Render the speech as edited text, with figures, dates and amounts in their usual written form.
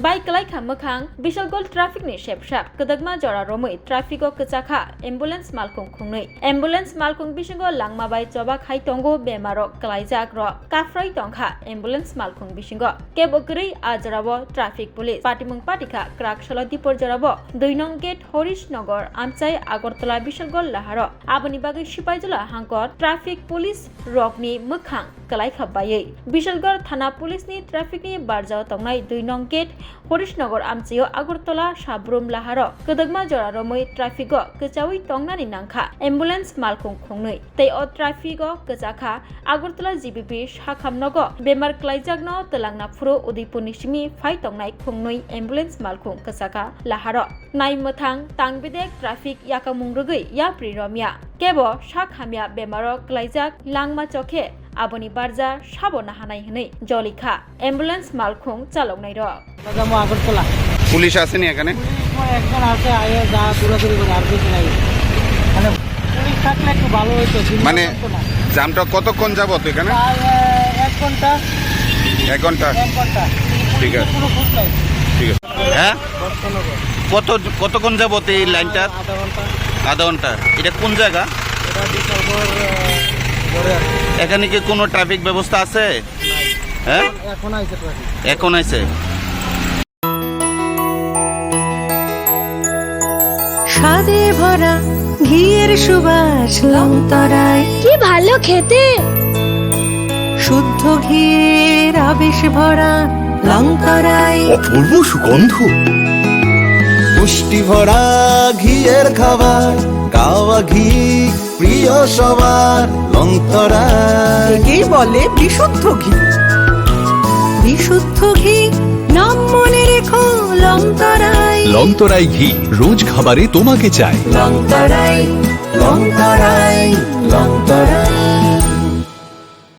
Baik kelaika mekhang Bisalgol traffic ni shep-shap kedagma jora romoi traffico kecakha ambulance malkung khungnui ambulance malkung bisingo langma bai joba khai tongo bemarok kelaijak ro kafrai tongkha ambulance malkung bisingo kebokri ajrabo traffic police patimung patika krak shalati porjarabo 2 nong gate Horishnogor amchai Agartala Bisalgol laharo aboni bagai sipaijula hangkor traffic police rokni mekhang kelaika bayei Bisalgor thana police ni traffic ni barjao tongnai 2 nong gate Horishnogor amchio Agartala Sabrum laharo kedagma jora romoi traffico kechawi tongnani nangkha ambulance malkung khungnui tei o traffico kechakha Agartala GBP Shakhamnogo bemar klaijakno telangna phuro Udaipurni simi phai tongnai khungnui ambulance malkung kechakha laharo nai mothang tangbidek traffic yakamung rugui yapri romia kebo Shakhamya bemaro klaijak langma chokhe aboni barja sabona hanai hinai জলিখা ambulance মালখুং চালকনাই র জামু Agartala police আসেনি এখানে একজন আছে আয়ে যা দৌড়াদৌড়ি করে আর কিছু নাই মানে পুলিশ থাকলে একটু ভালো হতো মানে জামটা কতক্ষণ যাবত এখানে 1 ঘন্টা 1 ঘন্টা 1 ঘন্টা ঠিক আছে কোনো খোঁজ নাই ঠিক আছে হ্যাঁ কতক্ষণ যাবত এই লাইনটা আধা ঘন্টা এটা কোন জায়গা এটা বিশালগড় এখানে কি কোনো ট্রাফিক ব্যবস্থা আছে হ্যাঁ এখন আইছে ট্রাফিক এখন আছে স্বাদে ভরা ঘিয়ের সুবাস লংতরায় কি ভালো খেতে শুদ্ধ ঘিয়ের আবেশ ভরা লংতরায় অপূর্ব সুগন্ধ পুষ্টি ভরা ঘিয়ের খাবার কাওয়া ঘি প্রিয় সবার লংতরায় একেই বলে বিশুদ্ধ ঘি বিশুদ্ধ ঘি নাম মনে রেখো লংতরায় লংতরাই ঘি রোজ খাবারে তোমাকে চাই লংতরায় লংতরাই